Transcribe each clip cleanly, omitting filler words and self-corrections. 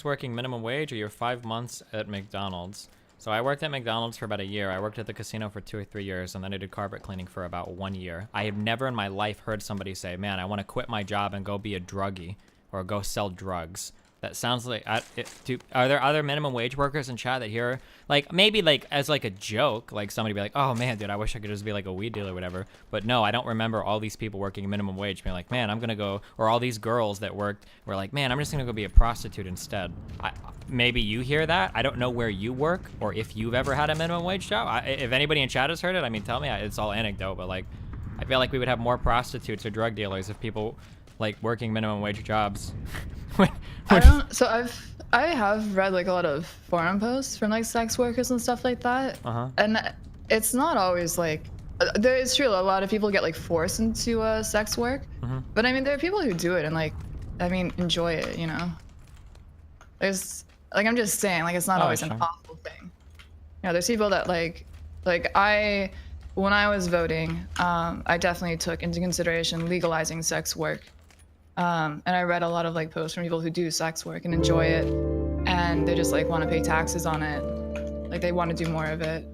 working minimum wage or you're 5 months at McDonald's? So I worked at McDonald's for about a year. I worked at the casino for 2 or 3 years, and then I did carpet cleaning for about 1 year. I have never in my life heard somebody say, man, I want to quit my job and go be a druggie or go sell drugs. That sounds like, are there other minimum wage workers in chat that hear, like, maybe like as like a joke, like somebody be like, oh man, dude, I wish I could just be like a weed dealer or whatever. But no, I don't remember all these people working minimum wage being like, man, I'm gonna go, or all these girls that worked were like, man, I'm just gonna go be a prostitute instead. Maybe you hear that. I don't know where you work or if you've ever had a minimum wage job. If anybody in chat has heard it, I mean, tell me. It's all anecdote, but like, I feel like we would have more prostitutes or drug dealers if people like working minimum wage jobs. I have read like a lot of forum posts from like sex workers and stuff like that. And it's not always like, it's true, a lot of people get like forced into sex work. But I mean, there are people who do it and like, I mean, enjoy it, you know? There's, like, I'm just saying, like, it's not always an awful thing. You know, there's people that like when I was voting, I definitely took into consideration legalizing sex work. And I read a lot of like posts from people who do sex work and enjoy it, and they just like want to pay taxes on it, like they want to do more of it.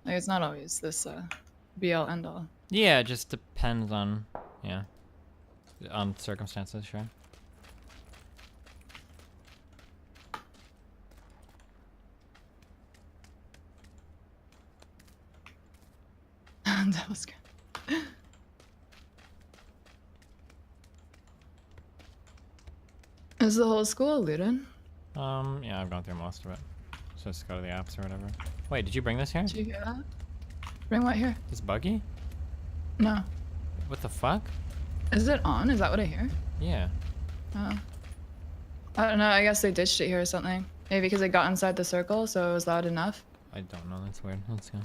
Like it's not always this be all end all. Yeah, it just depends on on circumstances, sure. That was good. Is the whole school looted? Yeah, I've gone through most of it. So just go to the apps or whatever. Wait, did you bring this here? Did you hear that? Bring what here? This buggy? No. What the fuck? Is it on? Is that what I hear? Yeah. Oh. I don't know, I guess they ditched it here or something. Maybe because it got inside the circle, so it was loud enough. I don't know, that's weird. Let's go.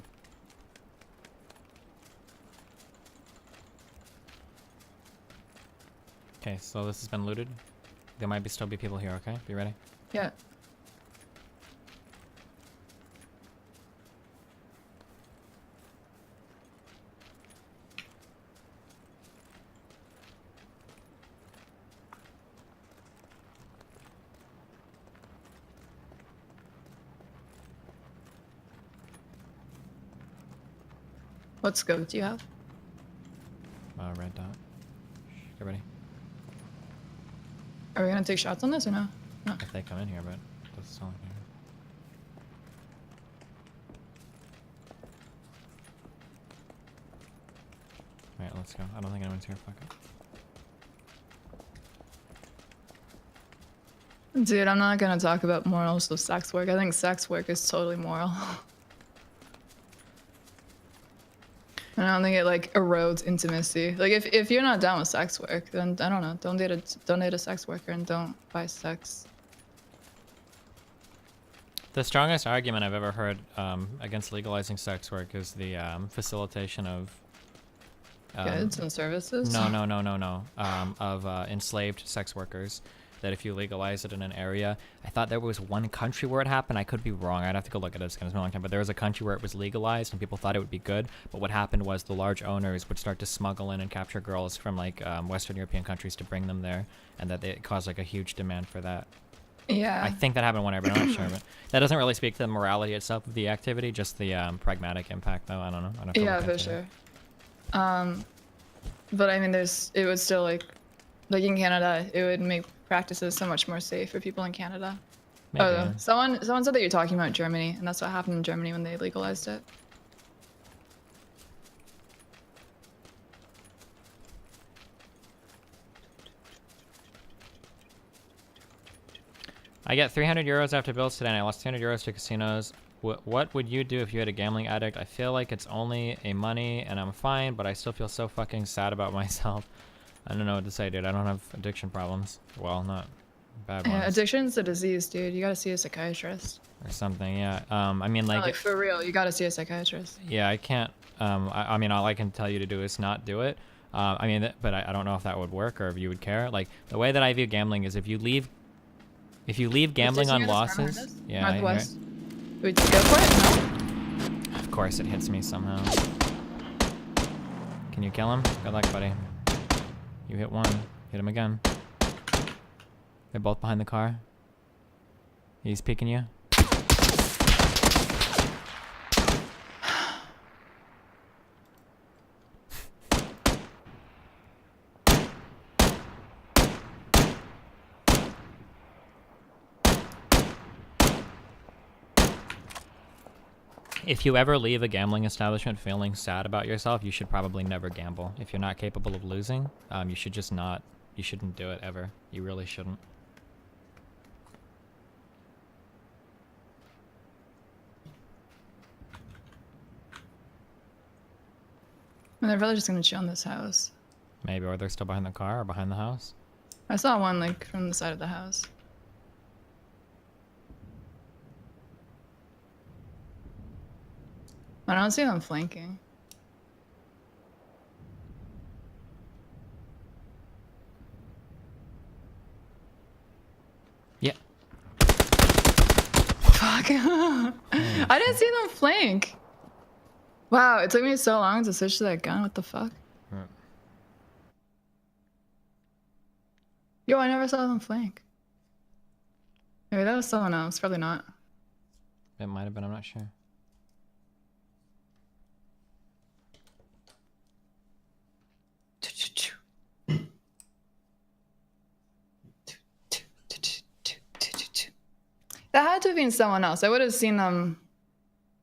Okay, so this has been looted. There might still be people here, okay? Be ready? Yeah. What scope do you have? Red dot. Get ready. Are we gonna take shots on this or no? No. If they come in here, but it doesn't sound like they are. Alright, let's go. I don't think anyone's here. Fuck it. Dude, I'm not gonna talk about morals of sex work. I think sex work is totally moral. And I don't think it like erodes intimacy. Like if you're not down with sex work, then I don't know. Don't date a sex worker and don't buy sex. The strongest argument I've ever heard against legalizing sex work is the facilitation of goods and services. Of enslaved sex workers. That if you legalize it in an area, I thought there was one country where it happened. I could be wrong. I'd have to go look at it. It's been a long time. But there was a country where it was legalized and people thought it would be good. But what happened was the large owners would start to smuggle in and capture girls from like Western European countries to bring them there, and that it caused like a huge demand for that. Yeah. I think that happened one area, but I'm not sure. But that doesn't really speak to the morality itself of the activity, just the pragmatic impact, though. I don't know. I don't yeah, for sure. But I mean, it would still like in Canada, it would make practices so much more safe for people in Canada. Maybe, yeah. Someone said that you're talking about Germany, and that's what happened in Germany when they legalized it. I get 300 euros after bills today, and I lost 200 euros to casinos. What would you do if you had a gambling addict? I feel like it's only a money, and I'm fine, but I still feel so fucking sad about myself. I don't know what to say, dude. I don't have addiction problems. Well, not bad ones. Yeah, addiction's a disease, dude. You gotta see a psychiatrist. Or something, yeah. I mean, like... No, like, for real, you gotta see a psychiatrist. Yeah, I can't... I mean, all I can tell you to do is not do it. I mean, but I don't know if that would work or if you would care. Like, the way that I view gambling is if you leave gambling on losses... Yeah, Northwest. Would you go for it? No? Of course it hits me somehow. Can you kill him? Good luck, buddy. You hit one. Hit him again. They're both behind the car. He's peeking you. If you ever leave a gambling establishment feeling sad about yourself, you should probably never gamble. If you're not capable of losing, you should just not. You shouldn't do it ever. You really shouldn't. And they're probably just gonna chill in this house. Maybe, or they're still behind the car or behind the house. I saw one like from the side of the house. I don't see them flanking. Yeah. Fuck. I didn't see them flank. Wow, it took me so long to switch to that gun. What the fuck? Right. Yo, I never saw them flank. Maybe that was someone else. Probably not. It might have been, I'm not sure. That had to have been someone else. I would have seen them.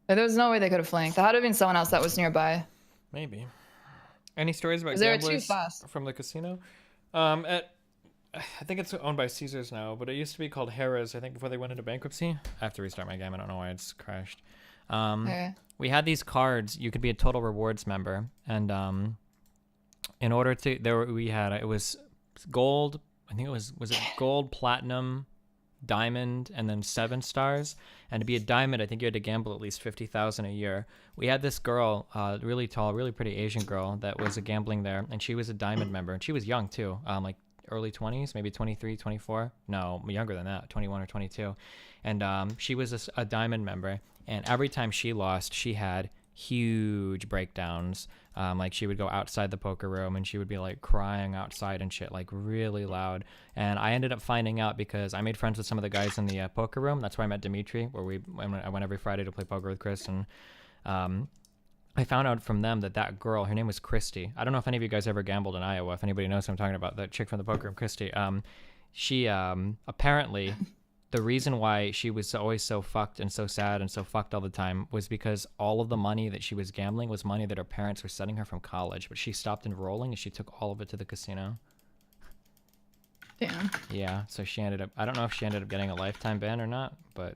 There was no way they could have flanked. That had to have been someone else that was nearby. Maybe. Any stories about They were too gamblers fast. from the casino? I think it's owned by Caesars now, but it used to be called Harrah's, I think, before they went into bankruptcy. I have to restart my game. I don't know why it's crashed. Okay. We had these cards. You could be a Total Rewards member, and in order to, it was gold. I think was it gold, platinum, diamond, and then 7 stars. And to be a diamond, I think you had to gamble at least 50,000 a year. We had this girl, really tall, really pretty Asian girl that was gambling there, and she was a diamond member, and she was young too, like early 20s, maybe 23, 24. No, younger than that, 21 or 22. And she was a diamond member, and every time she lost, she had huge breakdowns. Like she would go outside the poker room and she would be like crying outside and shit, like really loud. And I ended up finding out because I made friends with some of the guys in the poker room. That's where I met Dimitri, where I went every Friday to play poker with Chris. And I found out from them that girl, her name was Christy. I don't know if any of you guys ever gambled in Iowa. If anybody knows who I'm talking about, that chick from the poker room, Christy. She apparently the reason why she was always so fucked and so sad and so fucked all the time was because all of the money that she was gambling was money that her parents were sending her from college, but she stopped enrolling and she took all of it to the casino. Damn. Yeah, so she ended up, I don't know if she ended up getting a lifetime ban or not, but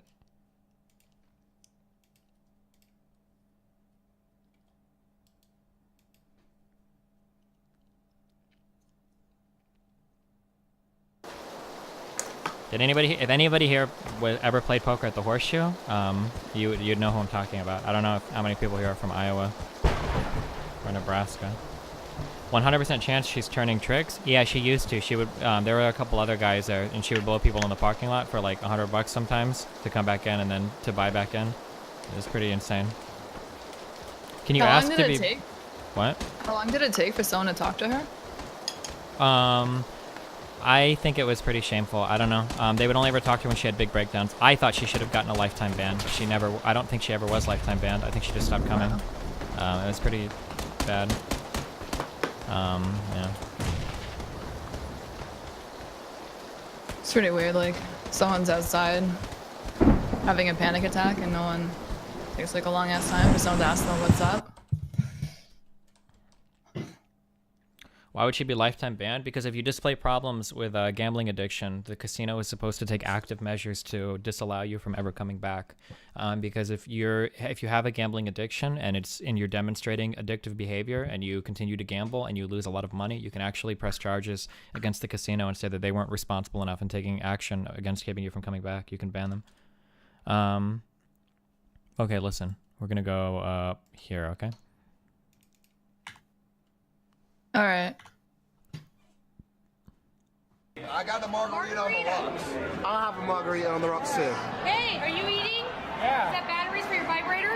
if anybody here ever played poker at the Horseshoe, you'd know who I'm talking about. I don't know how many people here are from Iowa or Nebraska. 100% chance she's turning tricks. Yeah, she used to. She would. There were a couple other guys there, and she would blow people in the parking lot for like $100 sometimes to come back in and then to buy back in. It was pretty insane. Can you ask to be? How long did it take? What? How long did it take for someone to talk to her? I think it was pretty shameful. I don't know. They would only ever talk to her when she had big breakdowns. I thought she should have gotten a lifetime ban, but she never. I don't think she ever was lifetime banned. I think she just stopped coming. Wow. It was pretty bad. Yeah. It's pretty weird. Like someone's outside having a panic attack, and no one takes like a long ass time for someone to ask them what's up. Why would she be lifetime banned? Because if you display problems with gambling addiction, the casino is supposed to take active measures to disallow you from ever coming back. Because if you have a gambling addiction and you're demonstrating addictive behavior and you continue to gamble and you lose a lot of money, you can actually press charges against the casino and say that they weren't responsible enough in taking action against keeping you from coming back. You can ban them. Okay, listen. We're gonna go here. Okay. All right. I got the margarita on the rocks. I'll have a margarita on the rocks too. Hey, are you eating? Yeah. Is that batteries for your vibrator?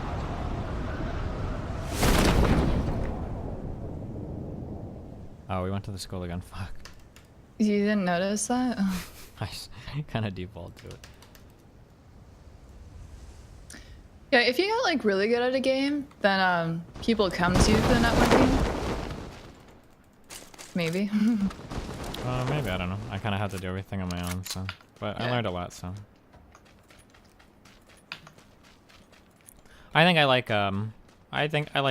Oh, we went to the school again. Fuck. You didn't notice that? I kind of default to it. Yeah, if you get like really good at a game, then people come to you for the networking. Maybe. Maybe, I don't know. I kind of had to do everything on my own, so. But I learned a lot, so. I think I like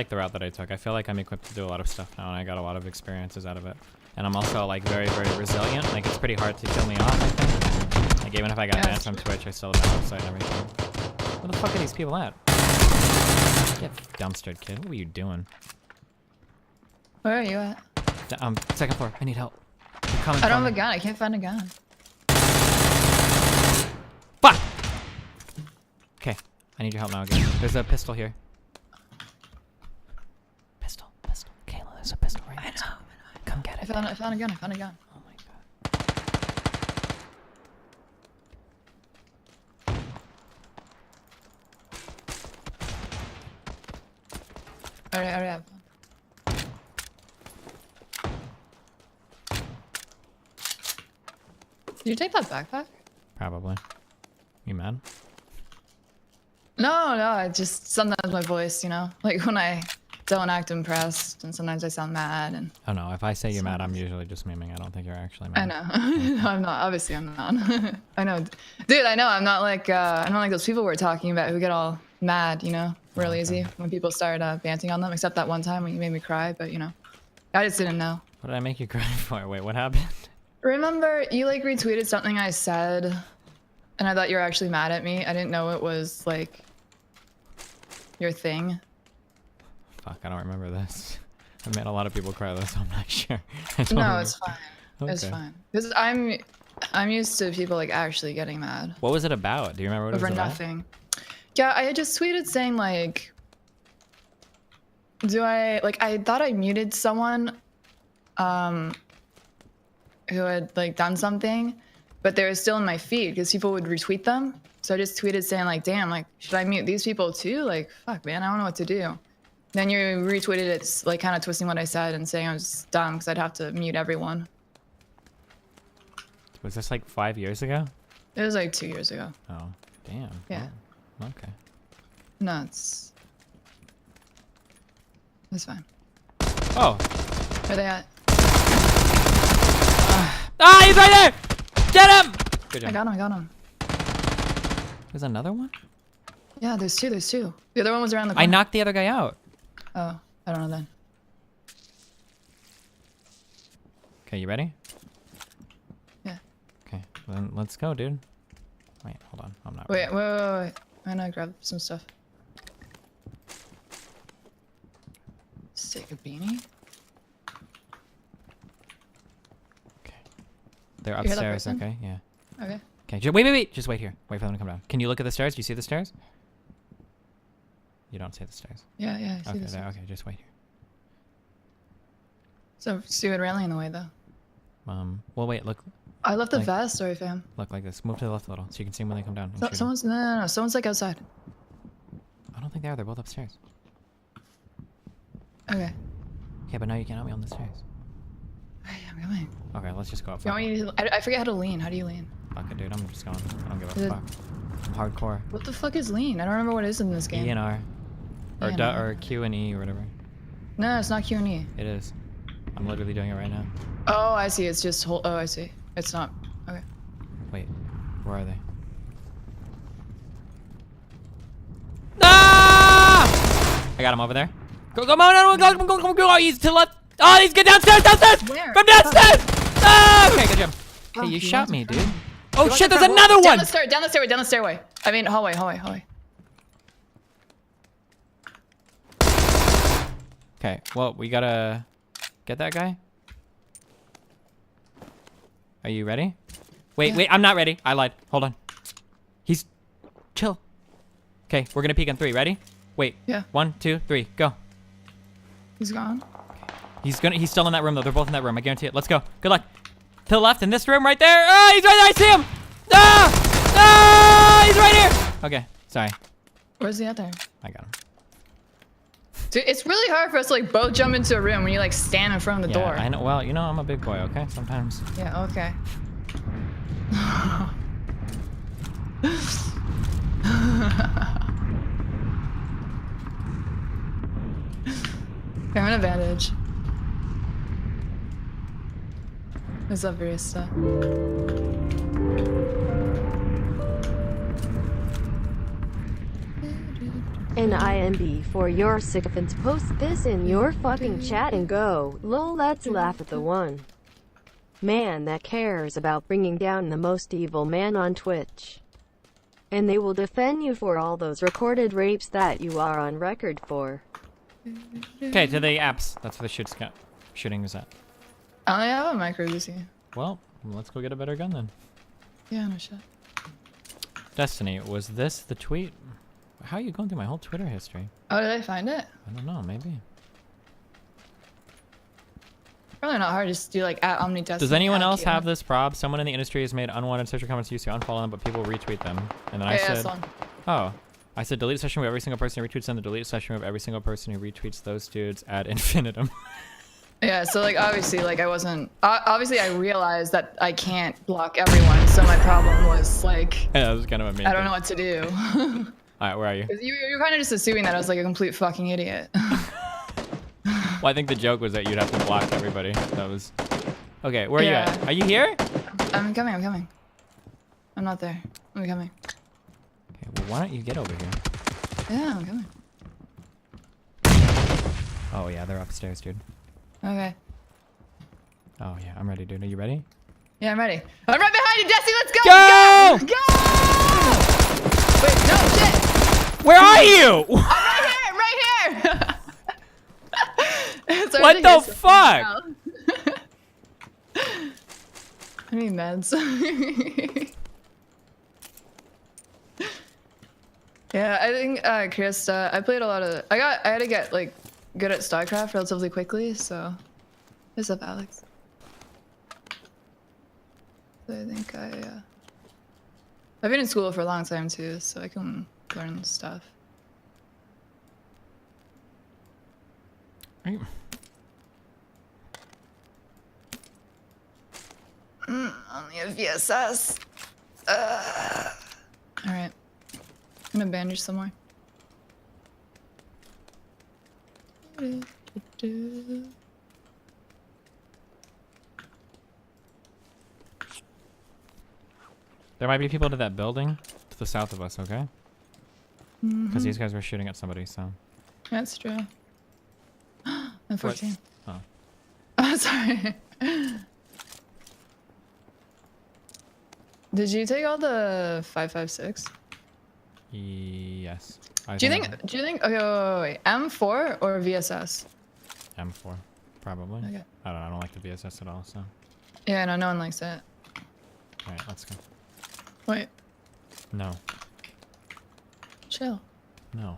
the route that I took. I feel like I'm equipped to do a lot of stuff now, and I got a lot of experiences out of it. And I'm also like very, very resilient. Like it's pretty hard to kill me off, I think. Like even if I got banned from Twitch, I still have my website and everything. Where the fuck are these people at? Get dumpstered, kid. What were you doing? Where are you at? Second floor. I need help. I don't have a gun. I can't find a gun. Fuck! Okay. I need your help now again. There's a pistol here. Pistol. Kayla, there's a pistol right next to me. Come get it. I found a gun. Oh my god. I already have one. Did you take that backpack? Probably. You mad? No, I just sometimes my voice, you know, like when I don't act impressed, and sometimes I sound mad. And oh no, if I say you're mad, I'm usually just memeing. I don't think you're actually mad. I know. No, I'm not. Obviously, I'm not. I know, dude. I know. I'm not like those people we're talking about who get all mad, you know, real easy when people start banting on them. Except that one time when you made me cry, but you know, I just didn't know. What did I make you cry for? Wait, what happened? Remember, you like retweeted something I said, and I thought you were actually mad at me. I didn't know it was like your thing. Fuck, I don't remember this. I made a lot of people cry though, so I'm not sure. No, it's fine. Okay. It's fine. Because I'm used to people like actually getting mad. What was it about? Do you remember what it was about? Over nothing. Yeah, I had just tweeted saying like, I thought I muted someone, who had like done something, but they were still in my feed because people would retweet them. So I just tweeted saying like, damn, like, should I mute these people too? Like, fuck, man, I don't know what to do. Then you retweeted it, like kind of twisting what I said and saying I was dumb because I'd have to mute everyone. Was this like 5 years ago? It was like 2 years ago. Oh, damn. Yeah. Oh, okay. No, it's fine. Oh. Where they at? Ah, he's right there! Get him! Good job. I got him. There's another one? Yeah, there's two. The other one was around the corner. I knocked the other guy out. Oh, I don't know then. Okay, you ready? Yeah. Okay, then let's go, dude. Wait, hold on. I'm not Wait. ready. I'm gonna grab some stuff. Take a beanie? Okay. They're You hear that upstairs, person? okay? Yeah. Okay. Okay, wait. Just wait here. Wait for them to come down. Can you look at the stairs? Do you see the stairs? You don't see the stairs. Yeah, I see Okay, this. there, okay, just wait here. So stupid railing in the way though. Well, wait, look I left the Like- vest, sorry fam. like this. Move to the left a little so you can see them when they come down. And So, shoot 'em. someone's no, someone's like outside. I don't think they are. They're both upstairs. Okay. Okay, but now you can't help me on the stairs. Hey, I'm going. Okay, let's just go up You want front. me to, I forget how to lean. How do you lean? Fuck it, dude. I'm just going. I don't give Is a it- fuck. I'm hardcore. What the fuck is lean? I don't remember what it is in this game. E and R. Or, E and R. or Q and E or whatever. No, it's not Q and E. It is. I'm literally doing it right now. Oh, I see. It's just hold. Oh, I see. It's not. Okay. Wait, where are they? Ah! I got him over there. Go, go, he's to the left. Oh, he's get downstairs. Where? From downstairs. Ah! Okay, good job. Oh, Hey, you he shot wants me, it. dude. Oh You shit, want there's it from- another one. Down the stairway. I mean, hallway. Okay, well, we gotta get that guy. Are you ready? Wait, Yeah. I'm not ready. I lied. Hold on. He's chill. Okay, we're gonna peek on 3. Ready? Wait. Yeah. 1, 2, 3, go. He's gone. He's still in that room though. They're both in that room. I guarantee it. Let's go. Good luck. To the left in this room right there. Ah, he's right there. I see him. Ah! He's right here. Okay, sorry. Where's the other? I got him. Dude, it's really hard for us to like both jump into a room when you like stand in front of the Yeah, door. I know. Well, you know, I'm a big boy. Okay, sometimes. Yeah. Okay. I'm an advantage. What's up, Barista? An IMB for your sycophants. Post this in your fucking chat and go. Lol, let's laugh at the one man that cares about bringing down the most evil man on Twitch. And they will defend you for all those recorded rapes that you are on record for. Okay, to the apps. That's where the shooting is at. I only have a micro Uzi. Well, let's go get a better gun then. Yeah, no shit. Destiny, was this the tweet? How are you going through my whole Twitter history? Oh, did I find it? I don't know, maybe. Probably not hard. Just do like at OmniDestiny. Does anyone else have this prob? Someone in the industry has made unwanted social comments used to unfollow them, but people retweet them. And then I said, oh. I said delete session with every single person who retweets them, the delete session with every single person who retweets those dudes ad infinitum. Yeah, so like obviously like I wasn't obviously I realized that I can't block everyone, so my problem was like Yeah, that was kind of amazing. I don't know what to do. Alright, where are you? You're kind of just assuming that I was like a complete fucking idiot. Well, I think the joke was that you'd have to block everybody. That was... Okay, where are you at? Are you here? I'm coming, I'm coming. I'm not there. I'm coming. Okay, well why don't you get over here? Yeah, I'm coming. Oh yeah, they're upstairs, dude. Okay. Oh yeah, I'm ready, dude. Are you ready? Yeah, I'm ready. I'm right behind you, Desi. Let's go! Go! Go! Wait, no, shit! Where are you? I'm right here! It's What the fuck? I need meds. Yeah, I think Krista, I played a lot of I had to get like good at StarCraft relatively quickly, so what's up, Alex? So I think I've been in school for a long time too, so I can learn stuff. Only a VSS. Alright. I'm gonna bandage somewhere. There might be people to that building to the south of us, okay? Because these guys were shooting at somebody, so. That's true. I'm 14. Oh. Oh, sorry. Did you take all the 5.56? Yes. Do you think, okay, wait. M4 or VSS? M4, probably. Okay. I don't know, I don't like the VSS at all, so. Yeah, no one likes it. Alright, let's go. Wait, No. chill. No.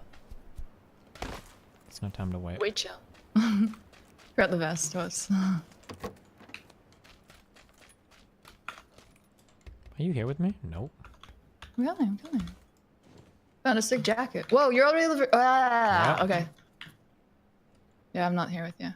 It's no time to wait. Wait, chill. Forgot the vest was. Are you here with me? Nope. I'm coming. Found a sick jacket. Whoa, you're already Yeah. Okay. Yeah, I'm not here with you.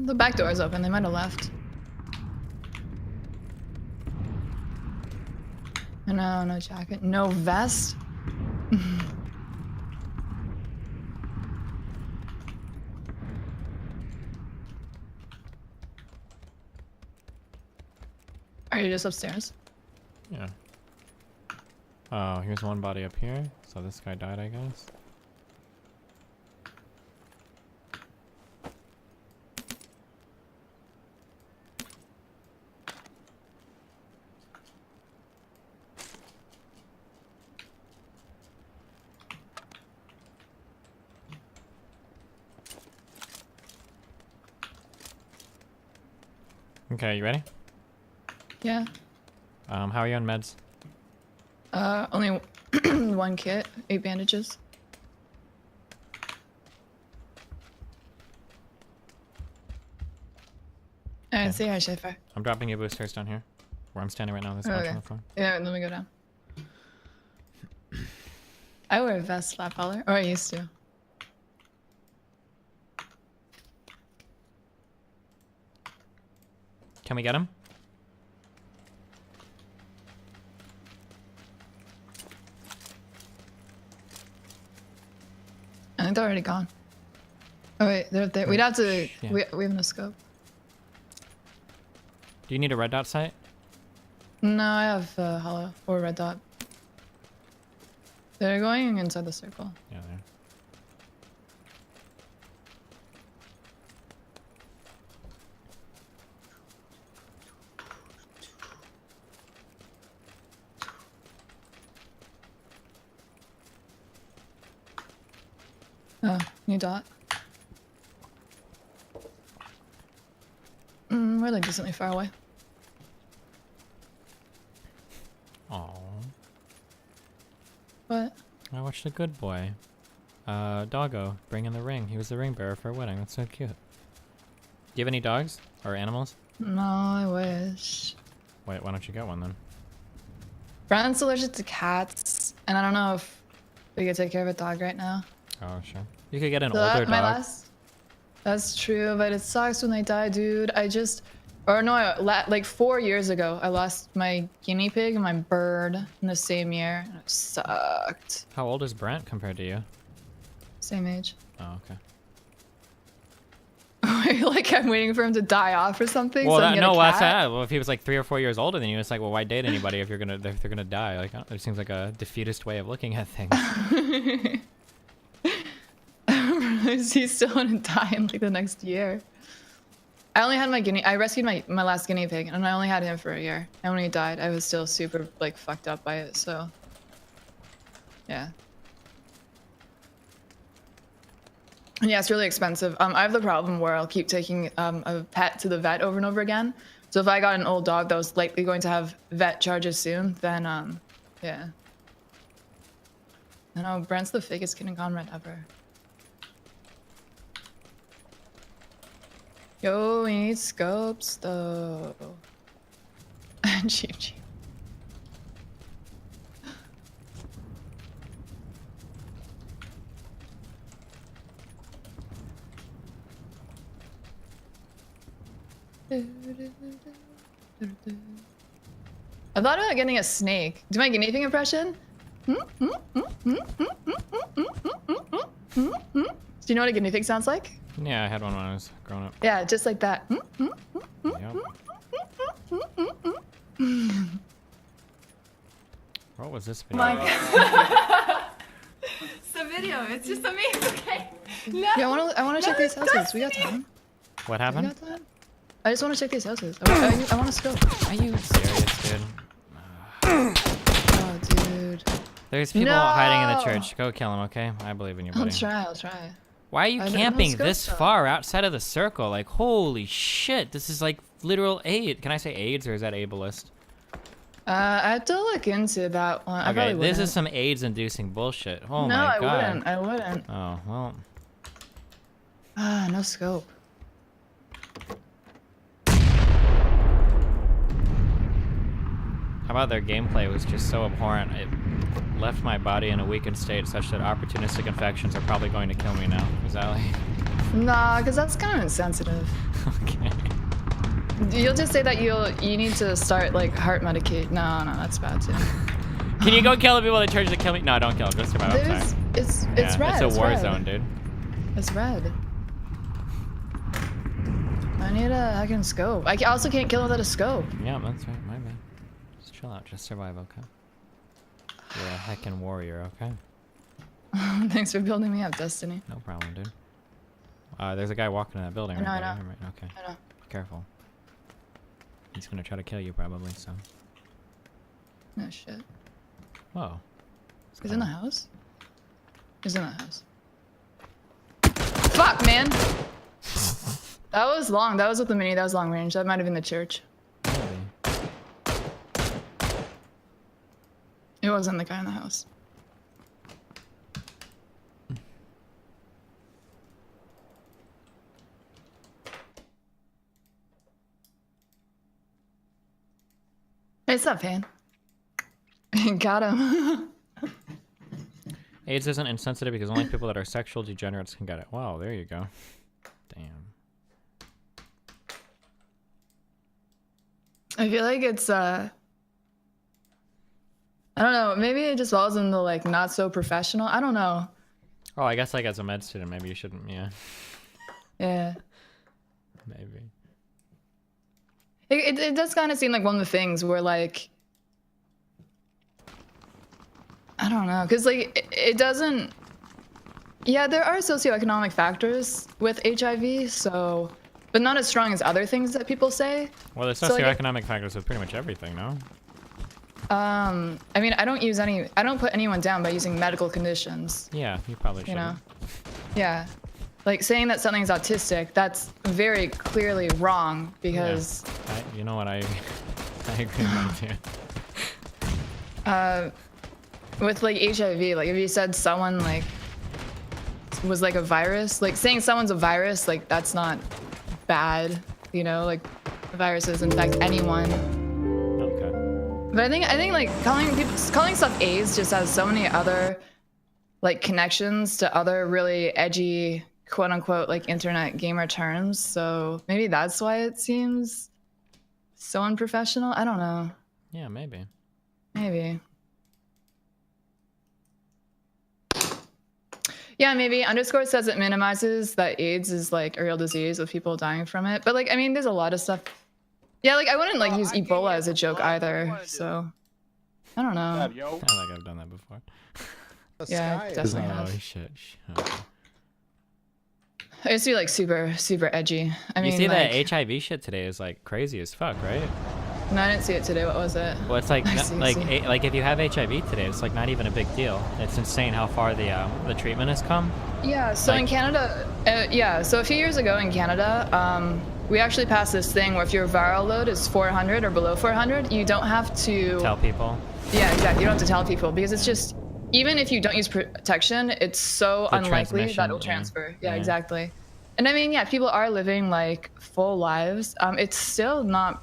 The back door is open. They might have left. No, no jacket. No vest. Are you just upstairs? Yeah. Oh, here's one body up here. So this guy died, I guess. Okay, you ready? Yeah. How are you on meds? Only One kit, 8 bandages. Alright, say hi, Schaefer. I'm dropping you boosters down here. Where I'm standing right now. There's a bunch on the floor. Yeah, let me go down. I wear a vest, flat collar. Or I used to. Can we get him? I think they're already gone. Oh wait, they're up there. We'd have to. Yeah. We have no scope. Do you need a red dot sight? No, I have hollow or red dot. They're going inside the circle. Yeah, there. Oh, new dot. We're like decently far away. Aww. What? I watched The Good Boy. Doggo, bring in the ring. He was the ring bearer for a wedding. That's so cute. Do you have any dogs or animals? No, I wish. Wait, why don't you get one then? Brandon's allergic to cats, and I don't know if we could take care of a dog right now. Oh, sure. You could get an So older that, my dog. last. That's true, but it sucks when they die, dude. Like 4 years ago, I lost my guinea pig and my bird in the same year. And it sucked. How old is Brent compared to you? Same age. Oh, okay. Like I'm waiting for him to die off or something. Well, so I can get a that's cat? that. Well, if he was like 3 or 4 years older than you, it's like, well, why date anybody if they're gonna die? Like, it seems like a defeatist way of looking at things. He's still gonna die in like the next year. I only had I rescued my last guinea pig, and I only had him for a year. And when he died, I was still super like fucked up by it. So, yeah. And yeah, it's really expensive. I have the problem where I'll keep taking a pet to the vet over and over again. So if I got an old dog that was likely going to have vet charges soon, then yeah. I know Brent's the fakest kid in Conrad ever. Yo, we need scopes though. Cheap. I thought about getting a snake. Do my guinea pig impression? Do you know what a guinea pig sounds like? Yeah, I had one when I was growing up. Yeah, just like that. Yep. What was this video? It's a video. It's just amazing. Okay. No. Yeah, I want to check these houses. We got time. What We happened? got time. I just want to check these houses. I want to scope. Are you serious, dude? Oh, dude. There's people No! hiding in the church. Go kill them, okay? I believe in you, buddy. I'll try. Why are you I don't know camping scope this stuff. far outside of the circle? Like, holy shit, this is like literal aid. Can I say AIDS or is that ableist? I have to look into that one. I Okay, probably this wouldn't. is some AIDS inducing bullshit. Oh No, my god. I wouldn't. Oh, well. No scope. How about their gameplay was just so abhorrent, it left my body in a weakened state such that opportunistic infections are probably going to kill me now. Is that like... Nah, because that's kind of insensitive. Okay. You'll just say that you need to start like heart medicate. No, that's bad too. Can you go kill the people in the church that kill me? No, don't kill them. Just survive. I'm There's, sorry. it's Yeah, red. It's a war red. zone, dude. It's red. I need a hacking scope. I also can't kill without a scope. Yeah, that's right. My bad. Just chill out. Just survive, okay? You're a heckin' warrior, okay? Thanks for building me up, Destiny. No problem, dude. There's a guy walking in that building. I know, right I by know. you, right? Okay. I know. Be careful. He's gonna try to kill you, probably, so. No shit. Whoa. He's in the house? He's in the house. Fuck, man! That was long. That was with the mini. That was long range. That might have been the church. Maybe. It wasn't the guy in the house. It's not pain. Got him. AIDS isn't insensitive because only people that are sexual degenerates can get it. Wow, there you go. Damn. I feel like it's I don't know, maybe it just falls into like not so professional. I don't know. Oh, I guess like as a med student, maybe you shouldn't. Yeah. Yeah. Maybe. It does kind of seem like one of the things where like I don't know, because like it doesn't. Yeah, there are socioeconomic factors with HIV, so, but not as strong as other things that people say. Well, there's So, like, socioeconomic factors with pretty much everything, no? I mean, I don't put anyone down by using medical conditions. Yeah, you probably should. You know, yeah, like saying that something's autistic, that's very clearly wrong because. Yeah. You know what? I agree with you. With like HIV, like if you said someone like was like a virus, like saying someone's a virus, like that's not bad, you know, like viruses infect anyone. Okay. But I think like calling stuff AIDS just has so many other like connections to other really edgy quote unquote like internet gamer terms. So maybe that's why it seems so unprofessional. I don't know. Yeah, maybe. Maybe. Yeah, maybe. Underscore says it minimizes that AIDS is like a real disease with people dying from it. But like, I mean, there's a lot of stuff. Yeah, like I wouldn't like use Ebola as a joke either. So I don't know. I feel like I've done that before. Yeah, I definitely Oh have. shit. I used to be like super, super edgy. I mean, You see like, that HIV shit today is like crazy as fuck, right? No, I didn't see it today. What was it? Well, it's like I see, like if you have HIV today, it's like not even a big deal. It's insane how far the treatment has come. Yeah, so in Like- Canada, yeah, so a few years ago in Canada, we actually passed this thing where if your viral load is 400 or below 400, you don't have to Tell people. Yeah, exactly. You don't have to tell people because it's just, even if you don't use protection, it's so The unlikely that transmission, it'll yeah. transfer. Yeah, Yeah. exactly. And I mean, yeah, people are living like full lives. It's still not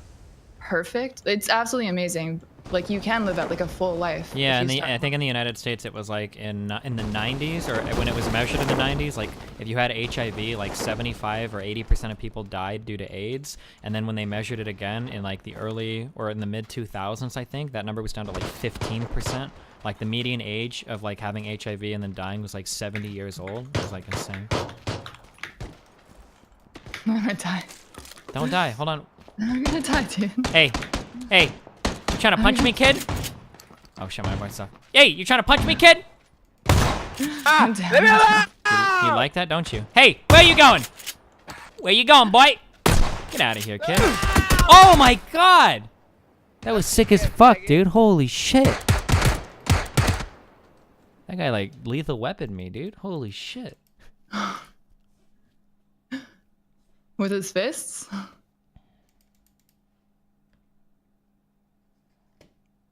perfect. It's absolutely amazing. Like you can live out like a full life. Yeah, if you I start- think in the United States it was like in the 90s, or when it was measured in the 90s, like if you had HIV, like 75 or 80% of people died due to AIDS, and then when they measured it again in like the early or in the mid 2000s, I think that number was down to like 15%. Like the median age of like having HIV and then dying was like 70 years old. It was like insane. I'm gonna die. Don't die. Hold on. I'm gonna die, dude. Hey, you trying to punch me, kid? Oh shit, my voice off. Hey, you trying to punch me, kid? I'm down. You like that, don't you? Hey, where you going? Where you going, boy? Get out of here, kid. Oh my god! That was sick as fuck, dude. Holy shit. That guy like lethal weaponed me, dude. Holy shit. With his fists?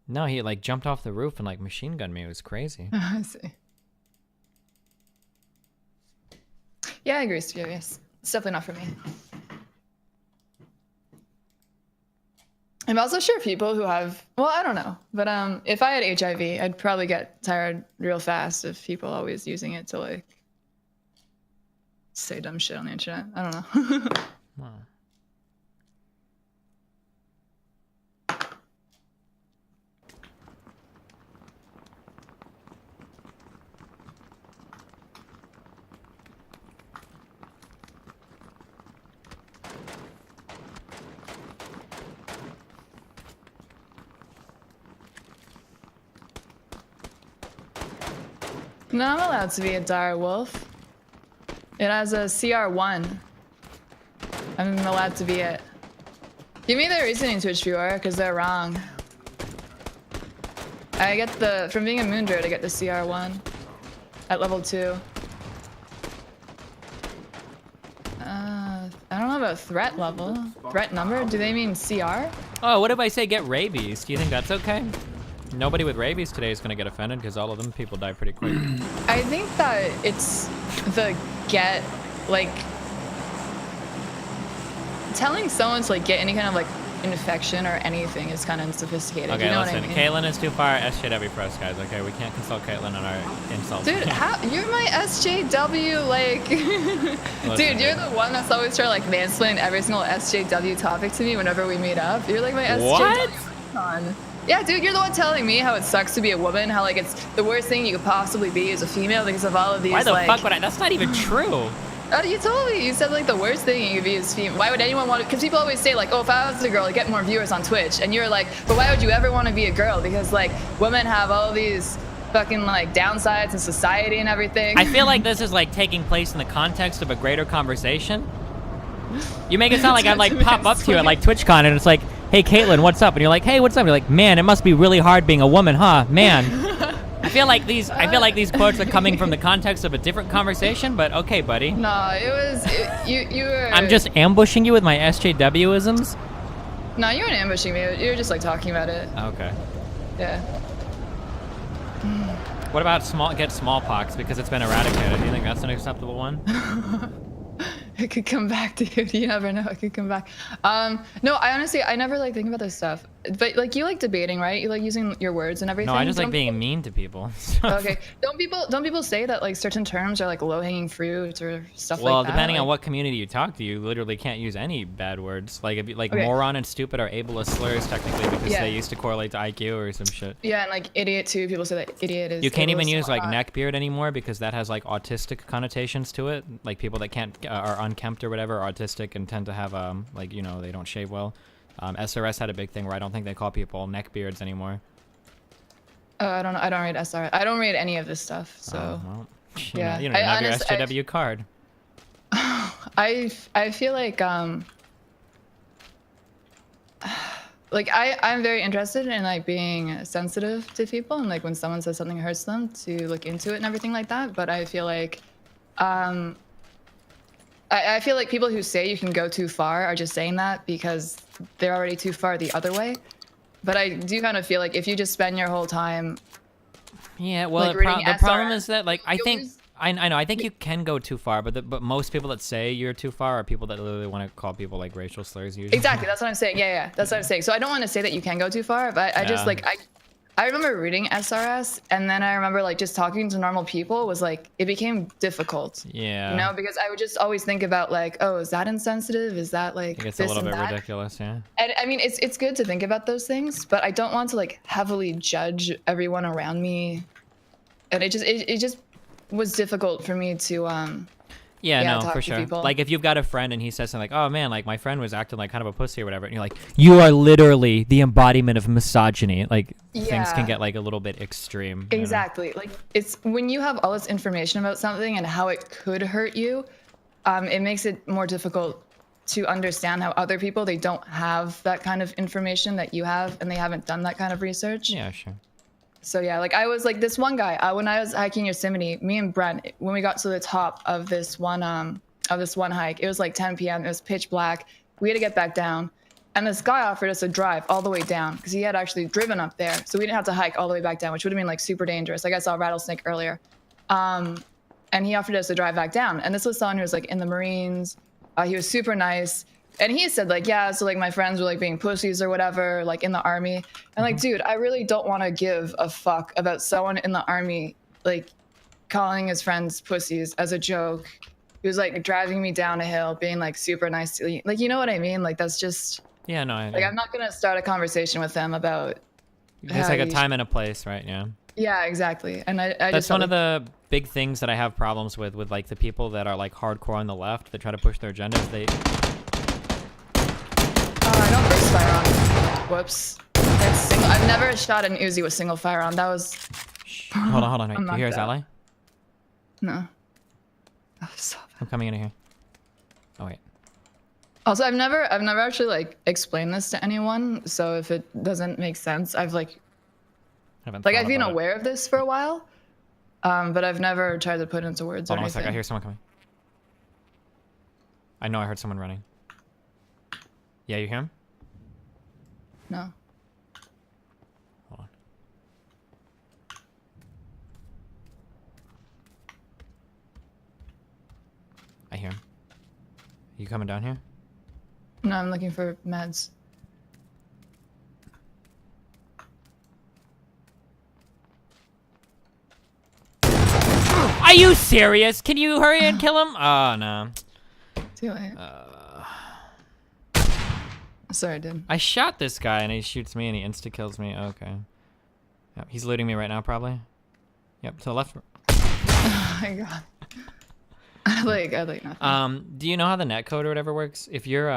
No, he like jumped off the roof and like machine gunned me. It was crazy. I see. Yeah, I agree, Furious. It's definitely not for me. I'm also sure people who have, well, I don't know, but if I had HIV, I'd probably get tired real fast of people always using it to like say dumb shit on the internet. I don't know. Wow. No, I'm allowed to be a dire wolf. It has a CR1. I'm allowed to be it. Give me the reasoning, Twitch viewer, because they're wrong. I get the, from being a moon druid, I get the CR1 at level 2. I don't know about threat level. Threat number? Do they mean CR? Oh, what if I say get rabies? Do you think that's okay? Nobody with rabies today is gonna get offended because all of them people die pretty quick. I think that it's the like telling someone to like get any kind of like infection or anything is kind of unsophisticated. Okay, you know listen, what I mean? Caitlyn is too far SJW for us guys. Okay, we can't consult Caitlyn on our insults. Dude, you're my SJW, like, dude, you're the one that's always trying to like mansplain every single SJW topic to me whenever we meet up. You're like my SJW icon. Yeah, dude, you're the one telling me how it sucks to be a woman, how like it's the worst thing you could possibly be as a female because of all of these. Why the like, fuck would I? That's not even true. You told me. You said like the worst thing you could be is female. Why would anyone want to? Because people always say like, oh, if I was a girl, I'd get more viewers on Twitch. And you're like, but why would you ever want to be a girl? Because like women have all these fucking like downsides in society and everything. I feel like this is like taking place in the context of a greater conversation. You make it sound like I'd like pop up to you at like TwitchCon and it's like, hey Caitlyn, what's up? And you're like, hey, what's up? And you're like, man, it must be really hard being a woman, huh? Man. I feel like these quotes are coming from the context of a different conversation, but okay, buddy. No, you were. I'm just ambushing you with my SJW-isms? No, you weren't ambushing me. You were just like talking about it. Okay. Yeah. What about smallpox because it's been eradicated? Do you think that's an acceptable one? It could come back, dude. You never know. It could come back. No, I never like think about this stuff. But like you like debating, right? You like using your words and everything. No, I just like being mean to people. Okay. Don't people say that like certain terms are like low-hanging fruit or stuff like that? Well, depending on what community you talk to, you literally can't use any bad words. Like if you, like moron and stupid are ableist slurs technically because they used to correlate to IQ or some shit. Yeah, and like idiot too. People say that idiot is. You can't even use like neckbeard anymore because that has like autistic connotations to it. Like people that can't are unkempt or whatever are autistic and tend to have like you know they don't shave well. SRS had a big thing where I don't think they call people neckbeards anymore. I don't know. I don't read SRS. I don't read any of this stuff. So. Well, yeah. You don't even have your SJW card. I feel like I'm very interested in like being sensitive to people and like when someone says something hurts them to look into it and everything like that. But I feel like I feel like people who say you can go too far are just saying that because they're already too far the other way. But I do kind of feel like if you just spend your whole time, yeah, well, like, the problem is that like I know I think you can go too far, but most people that say you're too far are people that literally want to call people like racial slurs usually. Exactly, that's what I'm saying. Yeah, that's what I'm saying. So I don't want to say that you can go too far, but I just like I remember reading SRS, and then I remember like just talking to normal people was like it became difficult. Yeah. You know, because I would just always think about like, oh, is that insensitive? Is that like it's this a little and bit that? ridiculous, yeah. And I mean, it's good to think about those things, but I don't want to like heavily judge everyone around me. And it just was difficult for me to Yeah, no, talk for to sure. people. Like if you've got a friend and he says something like, "Oh man, like my friend was acting like kind of a pussy or whatever," and you're like, "You are literally the embodiment of misogyny." Like things can get like a little bit extreme. Exactly. Like it's when you have all this information about something and how it could hurt you, it makes it more difficult to understand how other people they don't have that kind of information that you have and they haven't done that kind of research. Yeah, sure. So yeah, like I was like this one guy when I was hiking Yosemite, me and Brent, when we got to the top of this one hike, it was like 10 p.m. It was pitch black. We had to get back down, and this guy offered us a drive all the way down because he had actually driven up there, so we didn't have to hike all the way back down, which would have been like super dangerous. Like I saw a rattlesnake earlier, and he offered us a drive back down. And this was someone who was like in the Marines. He was super nice. And he said like, yeah, so like my friends were like being pussies or whatever, like in the army. And like, dude, I really don't want to give a fuck about someone in the army, like calling his friends pussies as a joke. He was like driving me down a hill, being like super nice to me. Like, you know what I mean? Like, that's just, yeah, no, like, I'm not going to start a conversation with them about. There's like a time and a place, right? Yeah. Yeah, exactly. And I that's just one of the big things that I have problems with like the people that are like hardcore on the left that try to push their agendas. They. I don't burst fire on. Whoops. I've never shot an Uzi with single fire on. That was. Hold on. Wait, do you hear his ally? No. I'm coming in here. Oh wait. Also, I've never actually like explained this to anyone. So if it doesn't make sense, I've like I've been aware of this for a while, but I've never tried to put it into words. Hold or on a anything. sec. I hear someone coming. I know I heard someone running. Yeah, you hear him? No. Hold on. here. You coming down here? No, I'm looking for meds. Are you serious? Can you hurry and kill him? Oh, no. Too late. Sorry, dude. I shot this guy and he shoots me and he insta-kills me. Okay. Yep, he's looting me right now, probably. Yep, to the left. Oh my god. I like nothing. Do you know how the netcode or whatever works? If you're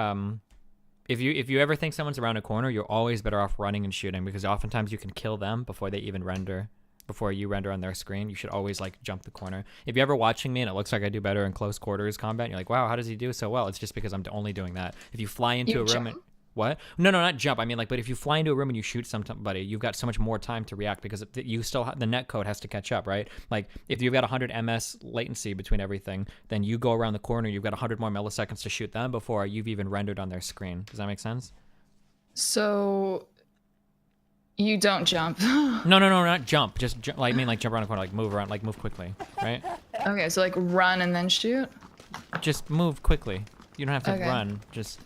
if you ever think someone's around a corner, you're always better off running and shooting because oftentimes you can kill them before they even render. Before you render on their screen, you should always like jump the corner. If you're ever watching me and it looks like I do better in close quarters combat, you're like, wow, how does he do so well? It's just because I'm only doing that. If you fly into a room and what? No, not jump. I mean, like, but if you fly into a room and you shoot somebody, you've got so much more time to react because you still the net code has to catch up, right? Like, if you've got 100 ms latency between everything, then you go around the corner, you've got 100 more milliseconds to shoot them before you've even rendered on their screen. Does that make sense? So you don't jump. No, not jump. Just like I mean, like jump around the corner, like move around, like move quickly, right? Okay, so like run and then shoot. Just move quickly. You don't have to run. Just.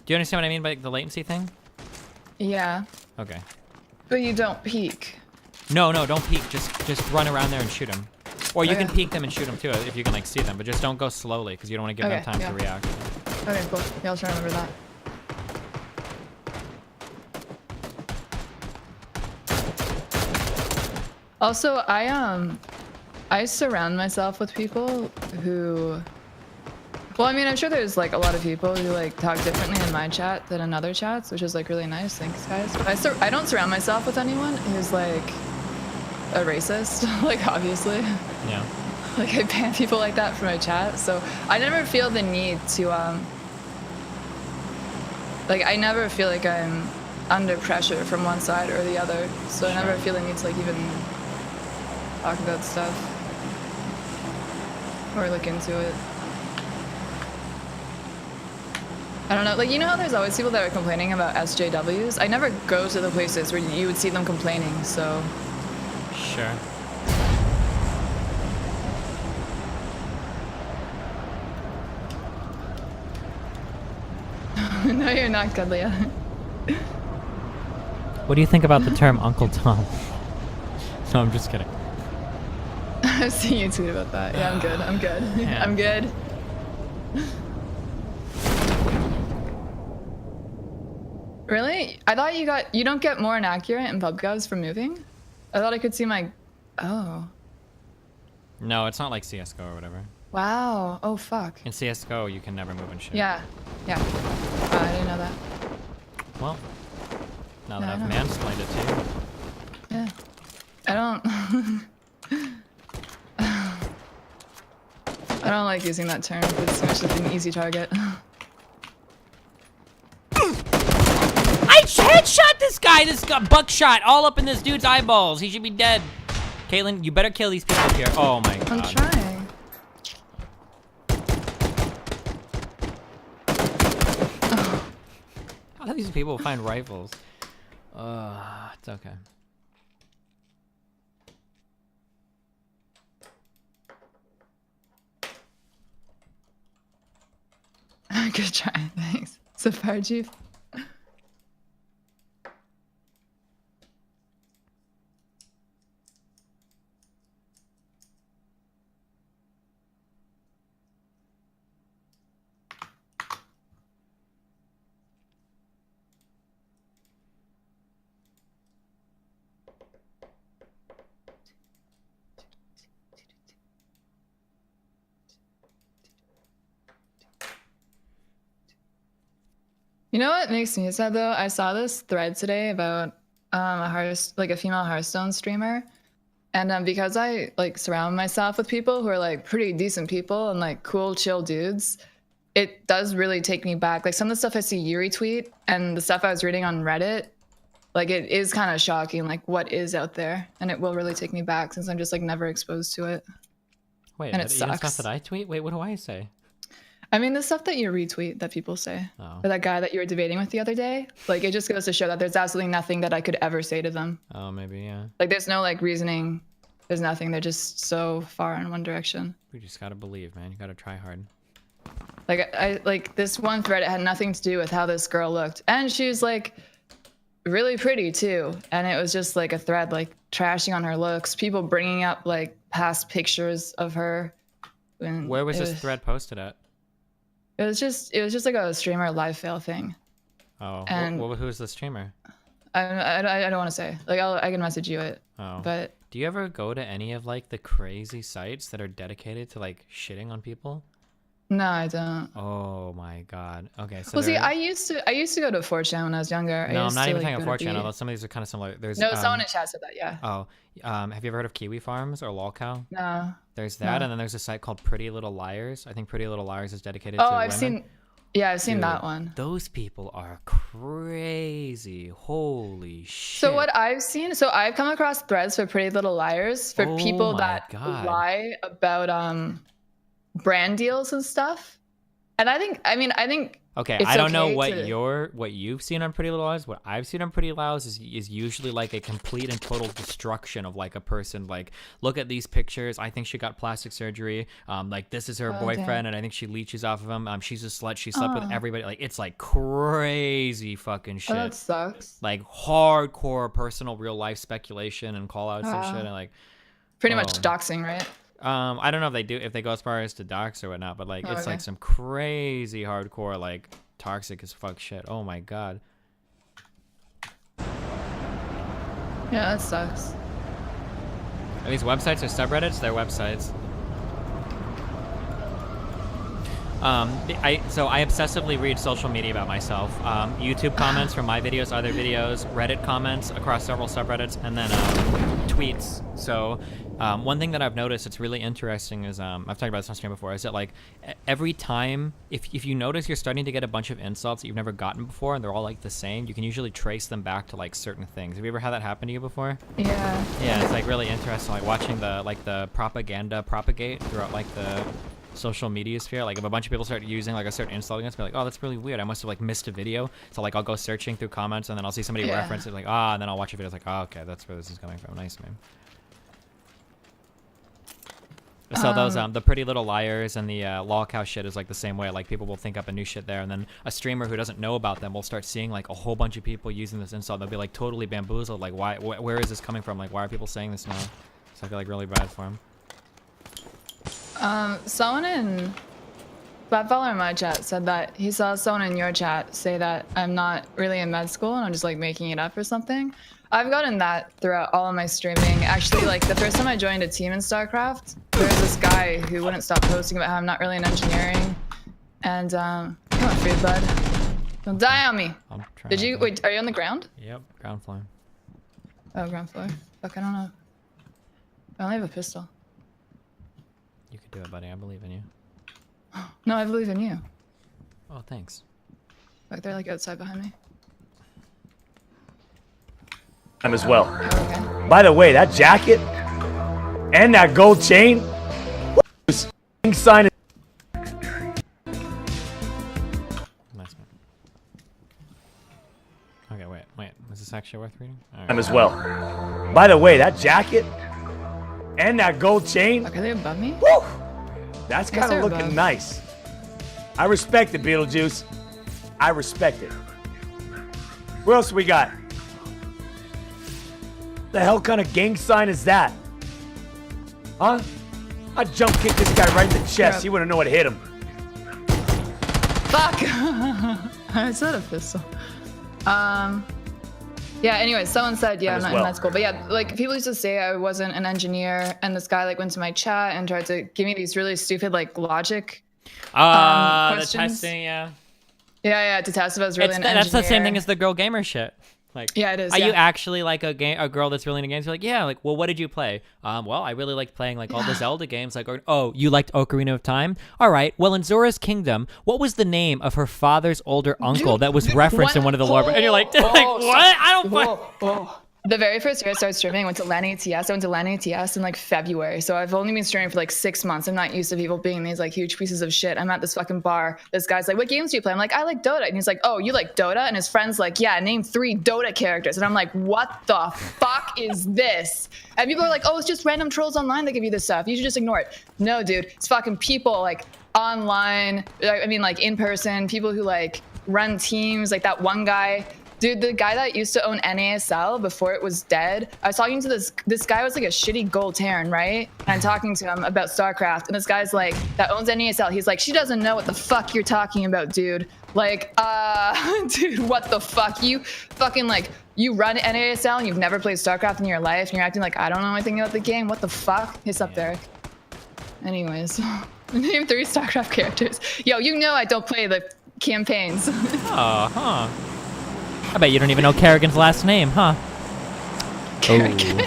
Do you understand what I mean by the latency thing? Yeah. Okay. But you don't peek. No, don't peek. Just run around there and shoot them. Or you can peek them and shoot them too if you can like see them, but just don't go slowly because you don't want to give them time to react. Okay, cool. Yeah, I'll try to remember that. Also, I surround myself with people who, well, I mean, I'm sure there's like a lot of people who like talk differently in my chat than in other chats, which is like really nice. Thanks, guys. But I don't surround myself with anyone who's like a racist, like obviously. Yeah. Like I ban people like that from my chat, so I never feel the need to like I never feel like I'm under pressure from one side or the other, so I never feel the need to like even talk about stuff or look into it. I don't know, like, you know how there's always people that are complaining about SJWs? I never go to the places where you would see them complaining, so. Sure. No, you're not, Cuddlia. What do you think about the term Uncle Tom? No, I'm just kidding. I've seen you tweet about that. Yeah, I'm good. I'm good. Yeah. I'm good. Really? I thought you don't get more inaccurate in PubGovs for moving? I thought I could see my, oh. No, it's not like CSGO or whatever. Wow. Oh, fuck. In CSGO, you can never move and shit. Yeah. Yeah. Wow, I didn't know that. Well, now that I've mansplained it to you. Yeah. I don't... I don't like using that term, but it's too much like an easy target. I headshot this guy! This got buckshot all up in this dude's eyeballs. He should be dead. Caitlin, you better kill these people here. Oh my god. I'm trying. How do these people find rifles? It's okay. Good try, thanks. Safari Chief. You know what makes me sad though? I saw this thread today about a female Hearthstone streamer, and because I like surround myself with people who are like pretty decent people and like cool, chill dudes, it does really take me back. Like some of the stuff I see you retweet and the stuff I was reading on Reddit, like it is kind of shocking, like what is out there, and it will really take me back since I'm just like never exposed to it. Wait, and it sucks. Stuff that I tweet? Wait, what do I say? I mean, the stuff that you retweet that people say, or that guy that you were debating with the other day, like it just goes to show that there's absolutely nothing that I could ever say to them. Oh, maybe, yeah. Like there's no like reasoning. There's nothing. They're just so far in one direction. We just gotta believe, man. You gotta try hard. Like I like this one thread. It had nothing to do with how this girl looked, and she was like really pretty too. And it was just like a thread like trashing on her looks. People bringing up like past pictures of her. And Where was this thread posted at? It was just like a streamer live fail thing. Oh, and who's the streamer? I don't want to say. Like I can message you it. Oh. But do you ever go to any of like the crazy sites that are dedicated to like shitting on people? No, I don't. Oh my god. Okay, so well, see, I used to go to 4chan when I was younger. No, I'm not even thinking of 4chan, Beat. although some of these are kind of similar. There's no, someone in chat said that, yeah. Oh, have you ever heard of Kiwi Farms or LolCow? No. There's that, and then there's a site called Pretty Little Liars. I think Pretty Little Liars is dedicated to women. I've seen that one. Those people are crazy. Holy shit. So what I've seen, I've come across threads for Pretty Little Liars for people that lie about brand deals and stuff. And I think okay, I don't know what you've seen on Pretty Little Liars. What I've seen on Pretty Little Liars is usually like a complete and total destruction of like a person. Like, look at these pictures. I think she got plastic surgery. Like, this is her boyfriend, and I think she leeches off of him. She's a slut. She slept with everybody. Like, it's like crazy fucking shit. Oh, that sucks. Like hardcore personal real life speculation and call outs and shit. And like, pretty much doxing, right? I don't know if they go as far as to dox or whatnot, but like it's like some crazy hardcore like toxic as fuck shit. Oh my god. Yeah, that sucks. Are these websites or subreddits? They're websites. I obsessively read social media about myself. YouTube comments from my videos, other videos, Reddit comments across several subreddits, and then tweets. So one thing that I've noticed that's really interesting is I've talked about this on stream before, is that like every time if you notice you're starting to get a bunch of insults that you've never gotten before and they're all like the same, you can usually trace them back to like certain things. Have you ever had that happen to you before? Yeah. Yeah, it's like really interesting, like watching the propaganda propagate throughout like the social media sphere. Like if a bunch of people start using like a certain insult against me, like, oh, that's really weird, I must have like missed a video. So like I'll go searching through comments and then I'll see somebody reference it, like, and then I'll watch a video, it's like, oh, okay, that's where this is coming from. Nice, man. So those the Pretty Little Liars and the LolCow shit is like the same way. Like people will think up a new shit there, and then a streamer who doesn't know about them will start seeing like a whole bunch of people using this insult. They'll be like totally bamboozled. Like, where is this coming from? Like, why are people saying this now? So I feel like really bad for him. Someone in that follower in my chat said that he saw someone in your chat say that I'm not really in med school and I'm just like making it up or something. I've gotten that throughout all of my streaming. Actually, like the first time I joined a team in StarCraft, there was this guy who wouldn't stop posting about how I'm not really in engineering. And come on, food bud. Don't die on me. Did you wait? Are you on the ground? Yep, ground floor. Oh, ground floor. Fuck, I don't know. I only have a pistol. You could do it, buddy. I believe in you. No, I believe in you. Oh, thanks. Like they're like outside behind me. As well. Oh, okay. By the way, that jacket and that gold chain sign. Nice, man. Okay, wait. Is this actually worth reading? All right. As well. By the way, that jacket and that gold chain. Are they above me? Woo! That's Yes, kind of they're looking above. nice. I respect it, Beetlejuice. I respect it. What else we got? The hell kind of gang sign is that? Huh? I'd jump kick this guy right in the chest. He wouldn't know what hit him. Fuck! I said a pistol. Yeah, anyway, someone said, yeah, I'm not in med school. But yeah, like, people used to say I wasn't an engineer, and this guy, like, went to my chat and tried to give me these really stupid, like, logic the questions. testing, yeah. Yeah, to test if I was really an engineer. That's the same thing as the girl gamer shit. Like, yeah, it is. Are you actually like a girl that's really into games? You're like, yeah. Like, well, what did you play? Well, I really liked playing like all the Zelda games. Like, oh, you liked Ocarina of Time? All right. Well, in Zora's Kingdom, what was the name of her father's older uncle that was referenced in one of the lore? And you're like, what? I don't. The very first year I started streaming, I went to LAN ATS. I went to LAN ATS in like February. So I've only been streaming for like 6 months. I'm not used to people being these like huge pieces of shit. I'm at this fucking bar. This guy's like, what games do you play? I'm like, I like Dota. And he's like, oh, you like Dota? And his friend's like, yeah, name 3 Dota characters. And I'm like, what the fuck is this? And people are like, oh, it's just random trolls online that give you this stuff. You should just ignore it. No, dude, it's fucking people like online. I mean, like in person, people who like run teams, like that one guy. Dude, the guy that used to own NASL before it was dead, I was talking to this guy was like a shitty gold Terran, right? And I'm talking to him about StarCraft, and this guy's like, that owns NASL, he's like, she doesn't know what the fuck you're talking about, dude. Like, dude, what the fuck? You fucking like, you run NASL and you've never played StarCraft in your life, and you're acting like, I don't know anything about the game, what the fuck? Hiss up, Derek. Anyways, name 3 StarCraft characters. Yo, you know I don't play the campaigns. Oh, huh. I bet you don't even know Kerrigan's last name, huh? Kerrigan.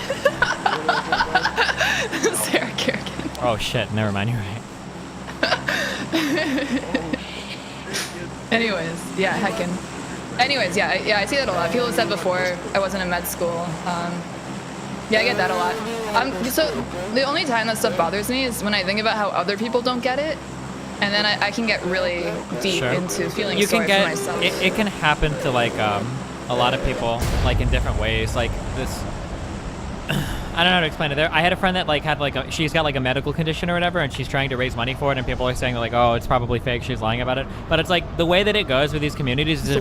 Sarah Kerrigan. Oh shit, never mind, you're right. Anyways, yeah, heckin'. Anyways, yeah, I see that a lot. People have said before I wasn't in med school. Yeah, I get that a lot. So the only time that stuff bothers me is when I think about how other people don't get it. And then I can get really deep into feeling sorry for myself. It can happen to like a lot of people, like in different ways. Like this, I don't know how to explain it. I had a friend that like had like she's got like a medical condition or whatever, and she's trying to raise money for it, and people are saying like, oh, it's probably fake. She's lying about it. But it's like the way that it goes with these communities is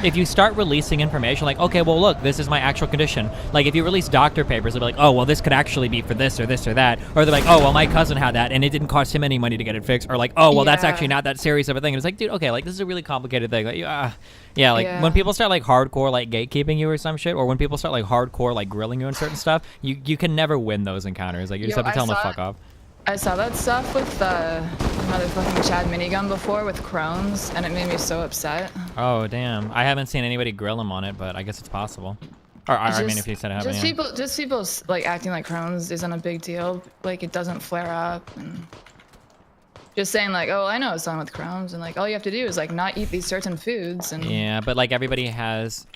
if you start releasing information, like, okay, well look, this is my actual condition. Like if you release doctor papers, they'll be like, oh, well this could actually be for this or this or that, or they're like, oh, well my cousin had that and it didn't cost him any money to get it fixed, or like, oh, well that's actually not that serious of a thing. And it's like, dude, okay, like this is a really complicated thing. Like, yeah, like when people start like hardcore like gatekeeping you or some shit, or when people start like hardcore like grilling you on certain stuff, you can never win those encounters. Like you just have to tell them to fuck off. I saw that stuff with motherfucking Chad Minigun before with Crohn's, and it made me so upset. Oh damn! I haven't seen anybody grill him on it, but I guess it's possible. Or I mean, if you said it happened. Just people like acting like Crohn's isn't a big deal. Like it doesn't flare up, and just saying like, oh, I know someone with Crohn's, and like all you have to do is like not eat these certain foods. And yeah, but like everybody has.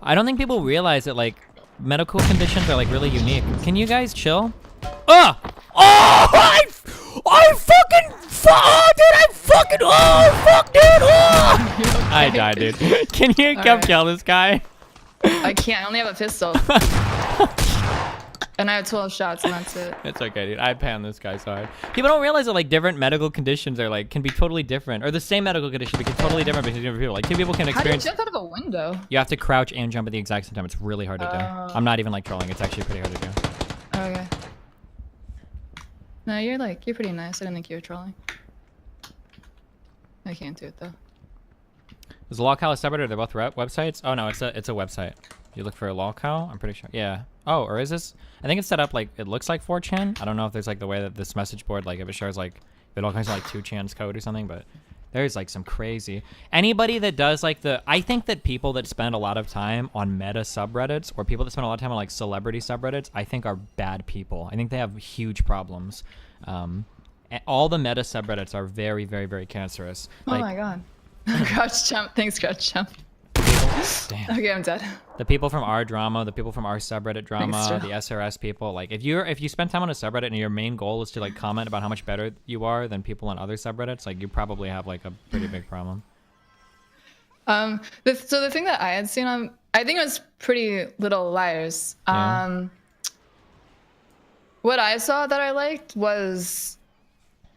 I don't think people realize that like medical conditions are like really unique. Can you guys chill? Oh, I fucking, oh, dude, I fucking, oh, fuck, dude, oh. Okay? I died, dude. Can you come kill this guy? I can't, I only have a pistol. And I have 12 shots, and that's it. It's okay, dude. I pan this guy so hard. People don't realize that like different medical conditions are like can be totally different, or the same medical condition but can be totally different between different people. Like 2 people can experience. How do you jump out of a window? You have to crouch and jump at the exact same time. It's really hard to do. I'm not even like trolling. It's actually pretty hard to do. Okay. No, you're pretty nice. I didn't think you were trolling. I can't do it though. Is LolCow a subreddit? Are they both websites? Oh no, it's a website. You look for a LolCow? I'm pretty sure. Yeah. Oh, or is this? I think it's set up like it looks like 4chan. I don't know if there's like the way that this message board, like if it shows like if it all kinds of like 2chan's code or something, but there's like some crazy. Anybody that does like I think that people that spend a lot of time on meta subreddits or people that spend a lot of time on like celebrity subreddits, I think are bad people. I think they have huge problems. All the meta subreddits are very, very, very cancerous. Oh my god. Crouch jump. Thanks, Crouch jump. Damn. Okay, I'm dead. The people from our drama, the people from our subreddit drama, the SRS people, like if you spend time on a subreddit and your main goal is to like comment about how much better you are than people on other subreddits, like you probably have like a pretty big problem. So the thing that I had seen on, I think it was Pretty Little Liars. Yeah. What I saw that I liked was